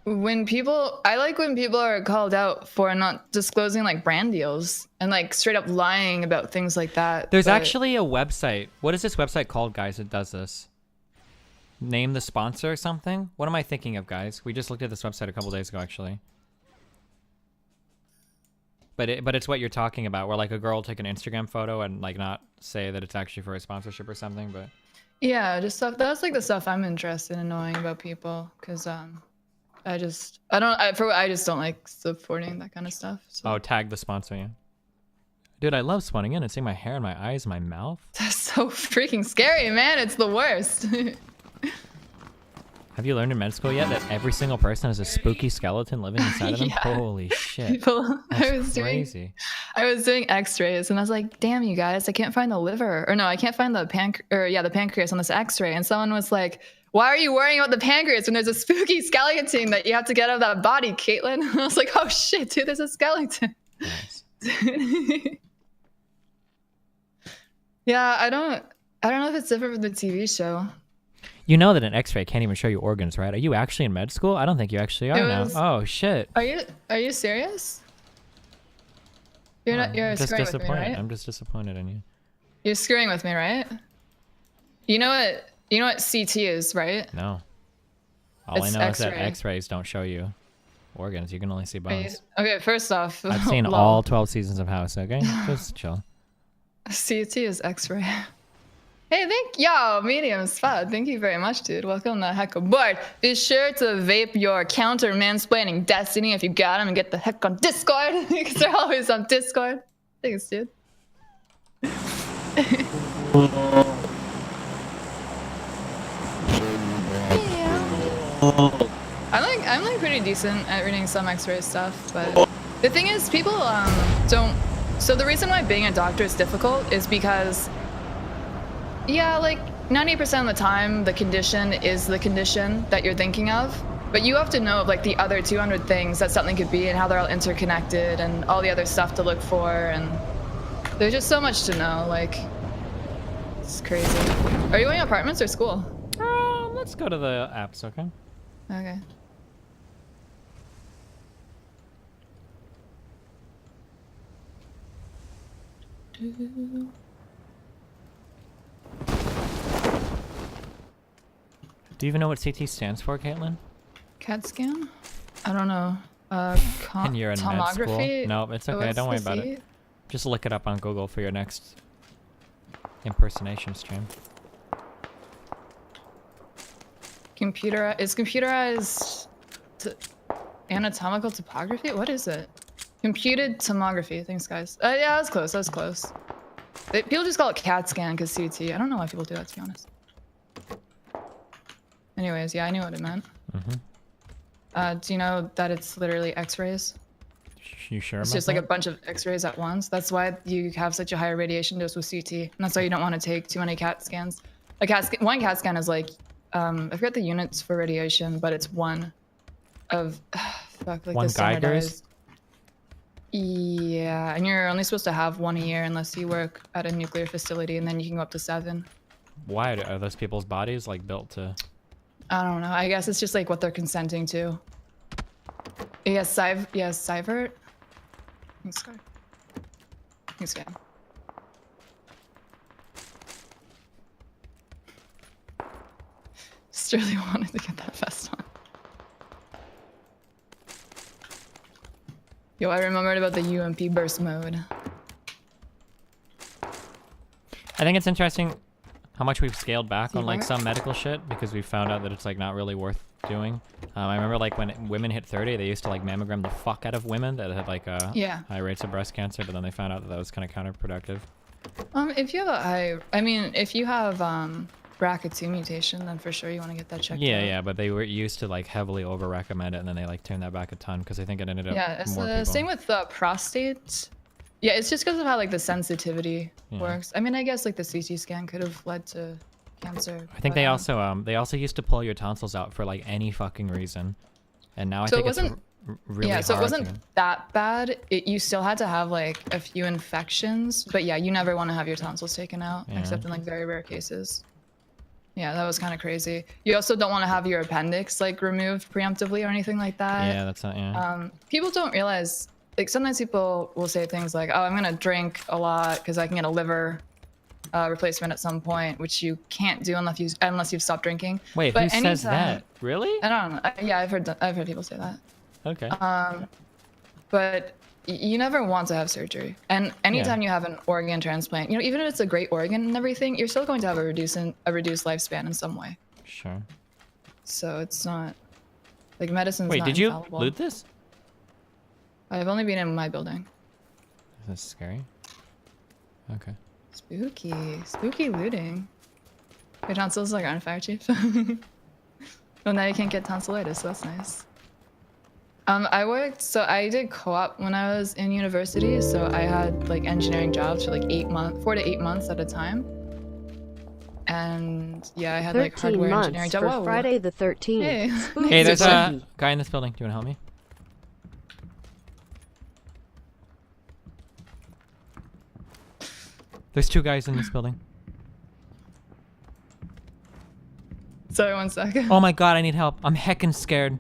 when people are called out for not disclosing like brand deals and like straight up lying about things like that. There's actually a website. What is this website called, guys, that does this? Name the sponsor or something? What am I thinking of, guys? We just looked at this website a couple days ago, actually. But it's what you're talking about, where like a girl will take an Instagram photo and like not say that it's actually for a sponsorship or something, but yeah, just stuff. That's like the stuff I'm interested in knowing about people, because I just don't like supporting that kind of stuff. So. Oh, tag the sponsor, yeah. Dude, I love spawning in and seeing my hair and my eyes and my mouth. That's so freaking scary, man. It's the worst. Have you learned in med school yet that every single person has a spooky skeleton living inside of them? Yeah. Holy shit. People, That's crazy. I was doing X-rays, and I was like, "Damn, you guys, I can't find the liver, or no, I can't find the the pancreas on this X-ray." And someone was like, "Why are you worrying about the pancreas when there's a spooky skeleton that you have to get out of that body, Caitlin?" And I was like, "Oh shit, dude, there's a skeleton." Nice. Yeah, I don't know if it's different from the TV show. You know that an X-ray can't even show you organs, right? Are you actually in med school? I don't think you actually are now. Oh shit. Are you serious? You're not. You're just screwing with me, disappointed. right? I'm just disappointed in you. You're screwing with me, right? You know what CT is, right? No. All I It's know is that X-ray. X-rays don't show you organs. You can only see bones. Okay, first off, I've seen lol. all 12 seasons of House. Okay, just chill. CT is X-ray. Hey, Medium Spot. Thank you very much, dude. Welcome the heck aboard. Be sure to vape your counter mansplaining Destiny if you got them, and get the heck on Discord because they're always on Discord. Thanks, dude. I'm like pretty decent at reading some X-ray stuff, but the thing is, people don't. So the reason why being a doctor is difficult is because, yeah, like 90% of the time, the condition is the condition that you're thinking of, but you have to know of like the other 200 things that something could be and how they're all interconnected and all the other stuff to look for, and there's just so much to know. Like, it's crazy. Are you going to apartments or school? Let's go to the apps, okay? Okay. Do you even know what CT stands for, Caitlin? CAT scan? I don't know. And you're in med school? Tomography? No, it's okay. What's Don't worry the about C? it. Just look it up on Google for your next impersonation stream. Computerized anatomical topography? What is it? Computed tomography. Thanks, guys. Yeah, that's close. That's close. People just call it CAT scan because CT. I don't know why people do that, to be honest. Anyways, yeah, I knew what it meant. Do you know that it's literally X-rays? You sure It's about just like a that? bunch of X-rays at once. That's why you have such a high radiation dose with CT, and that's why you don't want to take too many CAT scans. One CAT scan is like, I forget the units for radiation, but it's one of fuck, like One the Geiger's? standardized. Yeah, and you're only supposed to have one a year unless you work at a nuclear facility, and then you can go up to 7. Why are those people's bodies like built to? I don't know. I guess it's just like what they're consenting to. Yes, Sivert. Thanks, God. Thanks, God. Just really wanted to get that vest on. Yo, I remembered about the UMP burst mode. I think it's interesting how much we've scaled back on like Mark? some medical shit because we found out that it's like not really worth doing. I remember like when women hit 30, they used to like mammogram the fuck out of women that had like high rates of breast cancer, but then they found out that that was kind of counterproductive. If you have if you have BRCA2 mutation, then for sure you want to get that checked out. Yeah, but they were used to like heavily over recommend it, and then they like turned that back a ton because I think it ended up Yeah, it's more the people. same with the prostate. Yeah, it's just because of how like the sensitivity works. I mean, I guess like the CT scan could have led to cancer. I think but, they also used to pull your tonsils out for like any fucking reason, and now I So think it it's wasn't- really yeah, so it hard wasn't to- that bad. You still had to have like a few infections, but yeah, you never want to have your tonsils taken out Yeah. except in like very rare cases. Yeah, that was kind of crazy. You also don't want to have your appendix like removed preemptively or anything like that. Yeah, that's not. Yeah. People don't realize, like sometimes people will say things like, "Oh, I'm gonna drink a lot because I can get a liver replacement at some point," which you can't do unless you've stopped drinking. Wait, but who says that? Really? I don't know. Yeah, I've heard people say that. Okay. But you never want to have surgery. And anytime you have an organ transplant, you know, even if it's a great organ and everything, you're still going to have a reduced lifespan in some way. Sure. So it's not like medicine's Wait, not did you infallible. loot this? I've only been in my building. Is this scary? Okay. Spooky looting. Your tonsils like on fire, chief. Well, now you can't get tonsillitis, so that's nice. I did co-op when I was in university, so I had like engineering jobs for like 4 to 8 months at a time. And yeah, I had like 13 hardware months engineering for job. Friday the 13th. Hey. Spooky Hey, there's a spooky. guy in this building. Do you want to help me? There's 2 guys in this building. Sorry, 1 second. Oh my god, I need help. I'm heckin' scared.